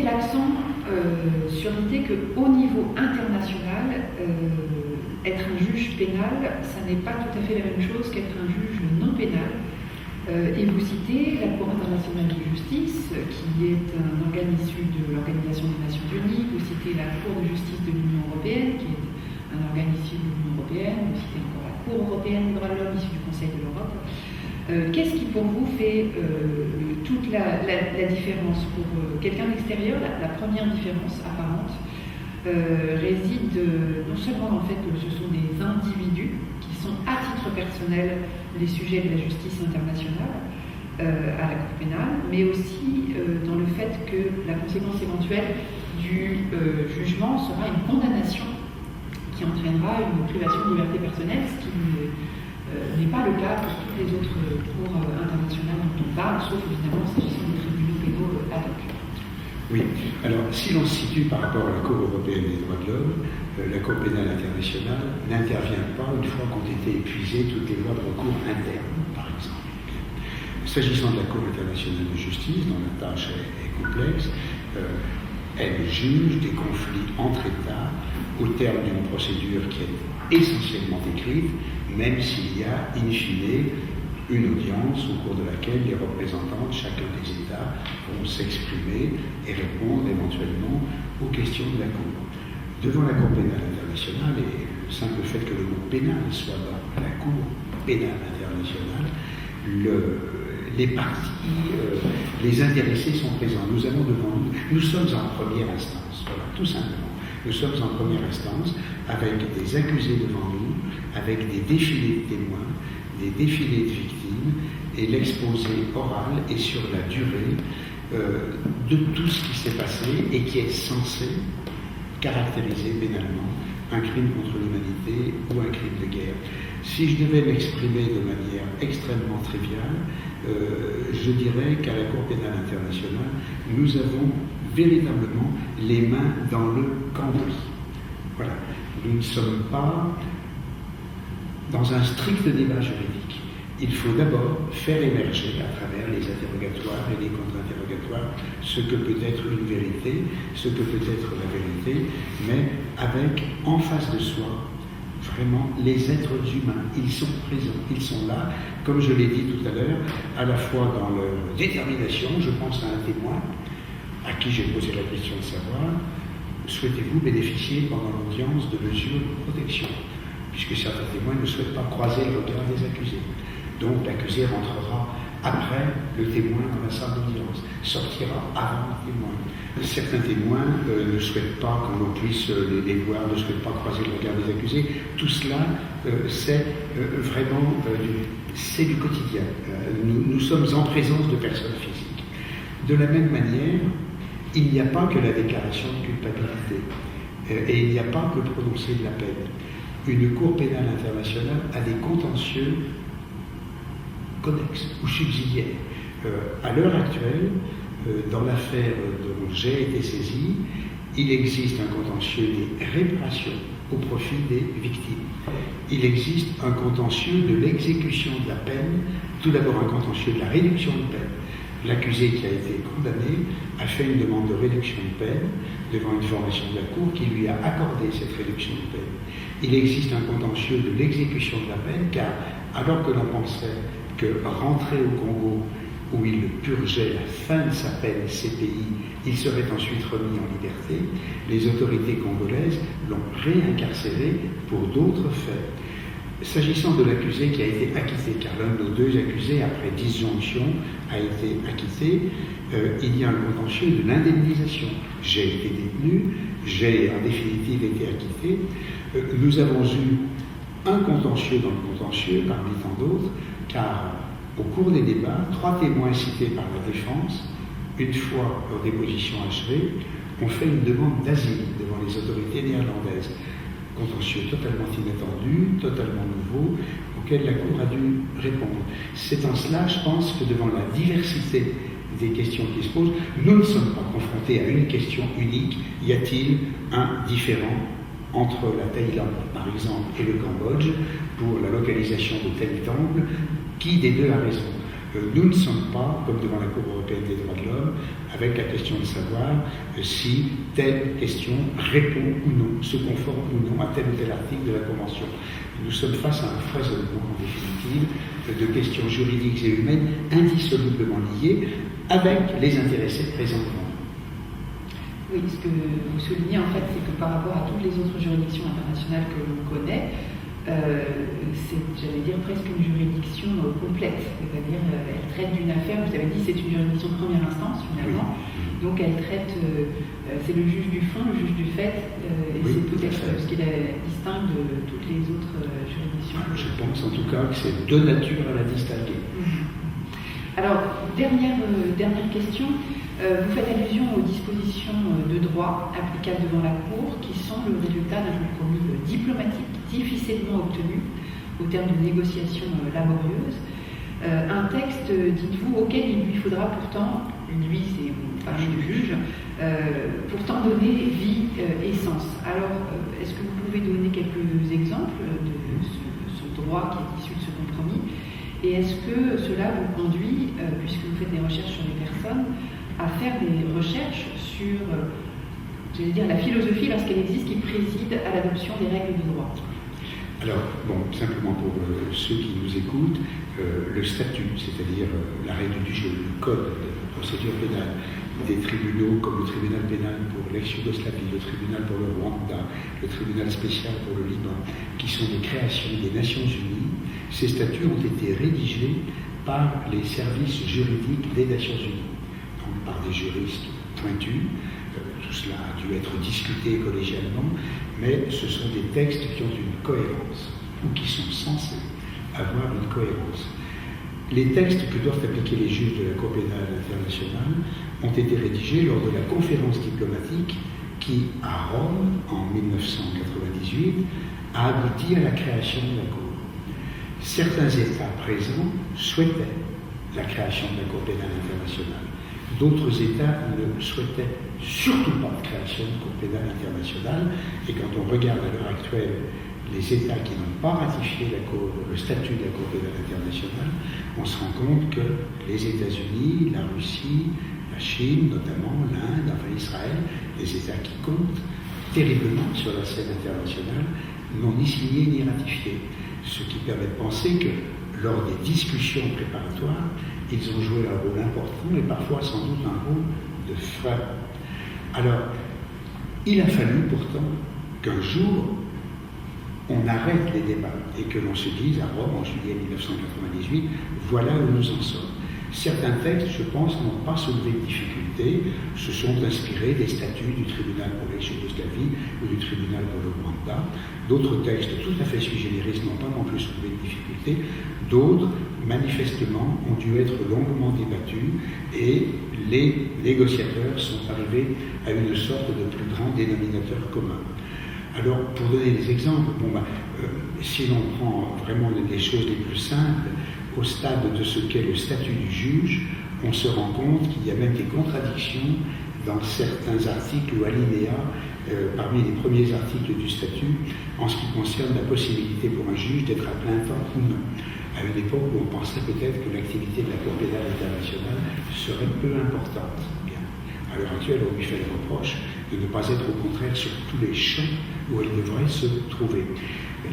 mettait l'accent sur l'idée qu'au niveau international, être un juge pénal, ça n'est pas tout à fait la même chose qu'être un juge non pénal. Et vous citez la Cour internationale de justice, qui est un organe issu de l'Organisation des Nations Unies, vous citez la Cour de justice de l'Union européenne, qui est un organe issu de l'Union européenne, vous citez encore la Cour européenne des droits de l'homme, issue du Conseil de l'Europe. Qu'est-ce qui pour vous fait toute la différence? Pour quelqu'un d'extérieur, la première différence apparente réside non seulement dans le fait que ce sont des individus qui sont à titre personnel les sujets de la justice internationale à la Cour pénale, mais aussi dans le fait que la conséquence éventuelle du jugement sera une condamnation qui entraînera une privation de liberté personnelle, ce qui n'est pas le cas pour toutes les autres cours internationales dont on parle, sauf évidemment s'agissant des tribunaux pénaux ad hoc. Oui, alors si l'on se situe par rapport à la Cour européenne des droits de l'homme, la Cour pénale internationale n'intervient pas une fois qu'ont été épuisées toutes les voies de recours internes, par exemple. S'agissant de la Cour internationale de justice, dont la tâche est complexe, elle juge des conflits entre États au terme d'une procédure qui est essentiellement écrite, même s'il y a, in fine, une audience au cours de laquelle les représentants de chacun des États vont s'exprimer et répondre éventuellement aux questions de la Cour. Devant la Cour pénale internationale, et le simple fait que le mot pénal soit dans la Cour pénale internationale, les parties, les intéressés sont présents. Nous avons devant nous, nous sommes en première instance, voilà, tout simplement. Nous sommes en première instance avec des accusés devant nous, avec des défilés de témoins, des défilés de victimes, et l'exposé oral est sur la durée de tout ce qui s'est passé et qui est censé caractériser pénalement un crime contre l'humanité ou un crime de guerre. Si je devais m'exprimer de manière extrêmement triviale, je dirais qu'à la Cour pénale internationale, nous avons véritablement les mains dans le cambouis. Voilà. Nous ne sommes pas dans un strict débat juridique. Il faut d'abord faire émerger à travers les interrogatoires et les contre-interrogatoires ce que peut être une vérité, ce que peut être la vérité, mais avec en face de soi vraiment les êtres humains. Ils sont présents, ils sont là, comme je l'ai dit tout à l'heure, à la fois dans leur détermination. Je pense à un témoin à qui j'ai posé la question de savoir: souhaitez-vous bénéficier pendant l'audience de mesures de protection, puisque certains témoins ne souhaitent pas croiser le regard des accusés. Donc l'accusé rentrera après le témoin dans la salle d'audience, sortira avant le témoin. Certains témoins ne souhaitent pas qu'on puisse les voir, ne souhaitent pas croiser le regard des accusés. Tout cela, c'est vraiment c'est du quotidien. Nous sommes en présence de personnes physiques. De la même manière, il n'y a pas que la déclaration de culpabilité et il n'y a pas que le prononcé de la peine. Une Cour pénale internationale a des contentieux connexes ou subsidiaires. À l'heure actuelle, dans l'affaire dont j'ai été saisi, il existe un contentieux des réparations au profit des victimes. Il existe un contentieux de l'exécution de la peine, tout d'abord un contentieux de la réduction de peine. L'accusé qui a été condamné a fait une demande de réduction de peine devant une formation de la Cour qui lui a accordé cette réduction de peine. Il existe un contentieux de l'exécution de la peine, car alors que l'on pensait que rentrer au Congo, où il purgeait la fin de sa peine CPI, il serait ensuite remis en liberté, les autorités congolaises l'ont réincarcéré pour d'autres faits. S'agissant de l'accusé qui a été acquitté, car l'un de nos deux accusés, après disjonction, a été acquitté, il y a un contentieux de l'indemnisation. J'ai été détenu, j'ai en définitive été acquitté. Nous avons eu un contentieux dans le contentieux, parmi tant d'autres, car au cours des débats, 3 témoins cités par la défense, une fois leur déposition achevée, ont fait une demande d'asile devant les autorités néerlandaises. Contentieux totalement inattendu, totalement nouveau, auquel la Cour a dû répondre. C'est en cela, je pense, que devant la diversité des questions qui se posent, nous ne sommes pas confrontés à une question unique. Y a-t-il un différend entre la Thaïlande, par exemple, et le Cambodge pour la localisation de tel temple? Qui des deux a raison? Nous ne sommes pas, comme devant la Cour européenne des droits de l'homme, avec la question de savoir si telle question répond ou non, se conforme ou non à tel ou tel article de la Convention. Nous sommes face à un foisonnement, en définitive, de questions juridiques et humaines indissolublement liées avec les intéressés présents devant nous. Oui, ce que vous soulignez en fait, c'est que par rapport à toutes les autres juridictions internationales que l'on connaît, c'est, j'allais dire, presque une juridiction complète. C'est-à-dire, elle traite d'une affaire, vous avez dit, c'est une juridiction de première instance, finalement. Oui. Donc, elle traite, c'est le juge du fond, le juge du fait, et oui, c'est peut-être ce qui la distingue de toutes les autres juridictions. Je pense en tout cas que c'est de nature à la distinguer. Alors, dernière question. Vous faites allusion aux dispositions de droit applicables devant la Cour qui sont le résultat d'un compromis diplomatique difficilement obtenu au terme de négociations laborieuses. Un texte, dites-vous, auquel il lui faudra pourtant, lui, c'est vous parlez du juge, pourtant donner vie et sens. Alors, est-ce que vous pouvez donner quelques exemples de ce droit qui est issu de ce compromis? Et est-ce que cela vous conduit, puisque vous faites des recherches sur les personnes, à faire des recherches sur, j'allais dire, la philosophie lorsqu'elle existe qui préside à l'adoption des règles de droit? Alors, bon, simplement pour ceux qui nous écoutent, le statut, c'est-à-dire la règle du jeu, le code de procédure pénale des tribunaux comme le tribunal pénal pour l'ex-Yougoslavie, le tribunal pour le Rwanda, le tribunal spécial pour le Liban, qui sont des créations des Nations Unies, ces statuts ont été rédigés par les services juridiques des Nations Unies. Par des juristes pointus. Tout cela a dû être discuté collégialement, mais ce sont des textes qui ont une cohérence, ou qui sont censés avoir une cohérence. Les textes que doivent appliquer les juges de la Cour pénale internationale ont été rédigés lors de la conférence diplomatique qui, à Rome, en 1998, a abouti à la création de la Cour. Certains États présents souhaitaient la création de la Cour pénale internationale. D'autres États ne souhaitaient surtout pas de création de Cour pénale internationale. Et quand on regarde à l'heure actuelle les États qui n'ont pas ratifié le statut de la Cour pénale internationale, on se rend compte que les États-Unis, la Russie, la Chine, notamment l'Inde, enfin Israël, les États qui comptent terriblement sur la scène internationale, n'ont ni signé ni ratifié. Ce qui permet de penser que lors des discussions préparatoires, ils ont joué un rôle important et parfois sans doute un rôle de frein. Alors, il a fallu pourtant qu'un jour, on arrête les débats et que l'on se dise à Rome en juillet 1998, voilà où nous en sommes. Certains textes, je pense, n'ont pas soulevé de difficultés, se sont inspirés des statuts du tribunal pour l'ex-Yougoslavie ou du tribunal pour le Rwanda. D'autres textes tout à fait sui generis n'ont pas non plus soulevé de difficultés. D'autres, manifestement, ont dû être longuement débattus et les négociateurs sont arrivés à une sorte de plus grand dénominateur commun. Alors, pour donner des exemples, si l'on prend vraiment les choses les plus simples, au stade de ce qu'est le statut du juge, on se rend compte qu'il y a même des contradictions dans certains articles ou alinéas parmi les premiers articles du statut en ce qui concerne la possibilité pour un juge d'être à plein temps ou non. À une époque où on pensait peut-être que l'activité de la Cour pénale internationale serait peu importante. Bien. À l'heure actuelle, on lui fait le reproche de ne pas être au contraire sur tous les champs où elle devrait se trouver.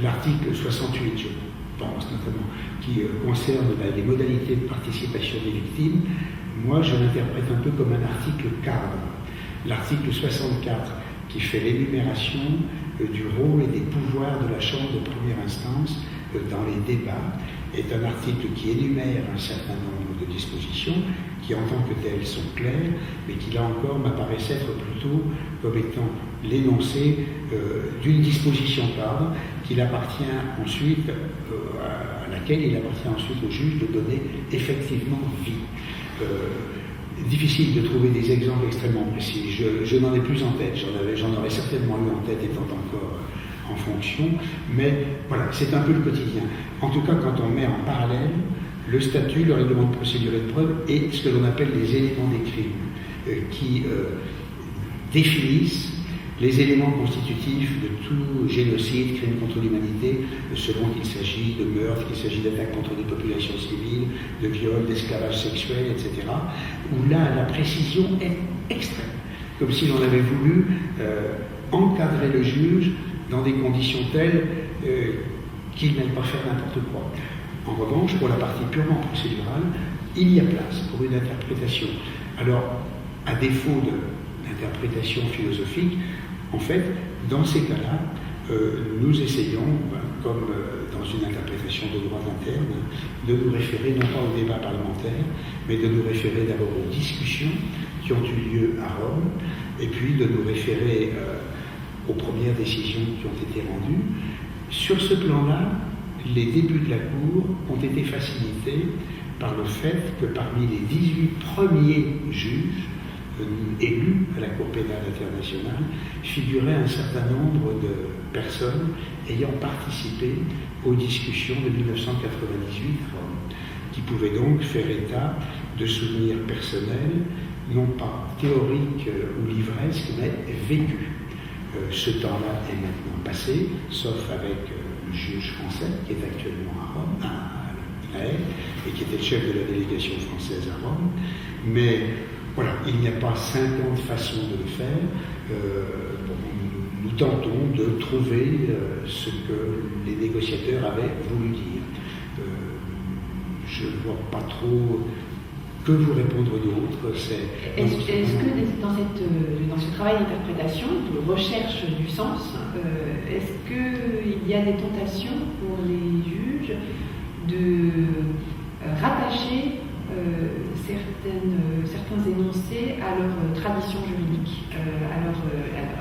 L'article 68, je pense notamment, qui concerne les modalités de participation des victimes, moi je l'interprète un peu comme un article cadre. L'article 64, qui fait l'énumération du rôle et des pouvoirs de la Chambre de première instance dans les débats, est un article qui énumère un certain nombre de dispositions qui en tant que telles sont claires, mais qui là encore m'apparaissent être plutôt comme étant l'énoncé d'une disposition cadre qu'il appartient ensuite, à laquelle il appartient ensuite au juge de donner effectivement vie. Difficile de trouver des exemples extrêmement précis. Je n'en ai plus en tête, j'en aurais certainement eu en tête étant encore en fonction, mais voilà, c'est un peu le quotidien. En tout cas, quand on met en parallèle le statut, le règlement de procédure et de preuve et ce que l'on appelle les éléments des crimes, qui définissent les éléments constitutifs de tout génocide, crime contre l'humanité, selon qu'il s'agit de meurtre, qu'il s'agit d'attaques contre des populations civiles, de viols, d'esclavage sexuel, etc., où là, la précision est extrême, comme si l'on avait voulu encadrer le juge dans des conditions telles qu'il n'aille pas faire n'importe quoi. En revanche, pour la partie purement procédurale, il y a place pour une interprétation. Alors, à défaut d'interprétation philosophique, en fait, dans ces cas-là, nous essayons, comme dans une interprétation de droit interne, de nous référer non pas au débat parlementaire, mais de nous référer d'abord aux discussions qui ont eu lieu à Rome, et puis de nous référer aux premières décisions qui ont été rendues. Sur ce plan-là, les débuts de la Cour ont été facilités par le fait que parmi les 18 premiers juges élus à la Cour pénale internationale figurait un certain nombre de personnes ayant participé aux discussions de 1998 à Rome, qui pouvaient donc faire état de souvenirs personnels, non pas théoriques ou livresques, mais vécus. Ce temps-là est maintenant passé, sauf avec le juge français qui est actuellement à Rome, à La Haye, et qui était le chef de la délégation française à Rome. Mais voilà, il n'y a pas 50 façons de le faire. Nous tentons de trouver ce que les négociateurs avaient voulu dire. Je ne vois pas trop que vous répondre d'autre. Est-ce que dans ce travail d'interprétation, de recherche du sens, est-ce qu'il y a des tentations pour les juges de rattacher certains énoncés à leur tradition juridique,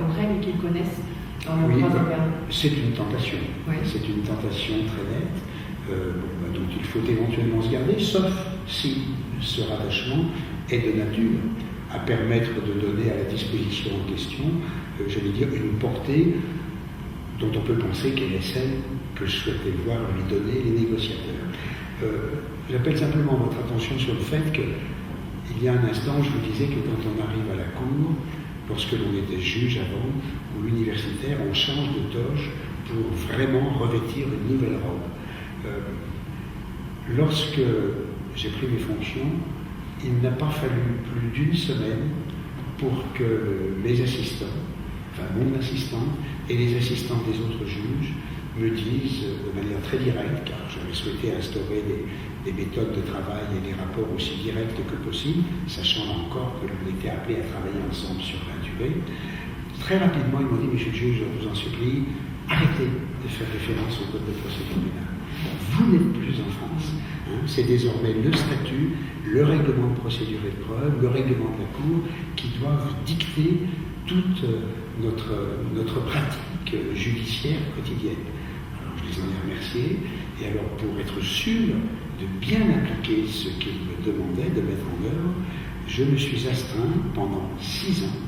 aux règles qu'ils connaissent dans leur droit interne? C'est une tentation. Oui. C'est une tentation très nette. Donc il faut éventuellement se garder, sauf si ce rattachement est de nature à permettre de donner à la disposition en question, j'allais dire, une portée dont on peut penser qu'elle est celle que souhaitaient voir lui donner les négociateurs. J'appelle simplement votre attention sur le fait qu'il y a un instant, je vous disais que quand on arrive à la cour, lorsque l'on était juge avant, ou universitaire, on change de toge pour vraiment revêtir une nouvelle robe. Lorsque j'ai pris mes fonctions, il n'a pas fallu plus d'une semaine pour que mes assistants, enfin mon assistante et les assistants des autres juges me disent de manière très directe, car j'avais souhaité instaurer des méthodes de travail et des rapports aussi directs que possible, sachant encore que l'on était appelé à travailler ensemble sur la durée. Très rapidement, ils m'ont dit, monsieur le juge, je vous en supplie, arrêtez de faire référence au code de procédure pénale. Vous n'êtes plus en France. C'est désormais le statut, le règlement de procédure et de preuve, le règlement de la Cour qui doivent dicter toute notre pratique judiciaire quotidienne. Alors je les en ai remerciés, et alors pour être sûr de bien appliquer ce qu'ils me demandaient de mettre en œuvre, je me suis astreint pendant 6 ans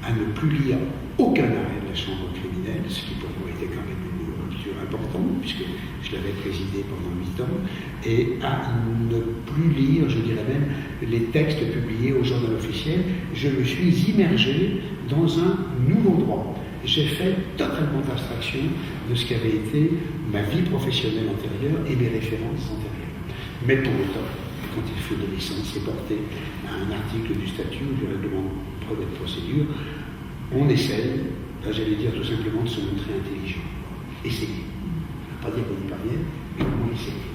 à ne plus lire aucun arrêt de la chambre criminelle, ce qui pour moi était quand même une rupture importante, puisque je l'avais présidé pendant 8 ans, et à ne plus lire, je dirais même, les textes publiés au journal officiel. Je me suis immergé dans un nouveau droit. J'ai fait totalement abstraction de ce qu'avait été ma vie professionnelle antérieure et mes références antérieures. Mais pour autant, quand il faut donner sens et porter à un article du statut ou du règlement de preuve et de procédure, on essaye, j'allais dire tout simplement, de se montrer intelligent. Essayez. Je ne veux pas dire qu'on y parvient, mais au moins essayer.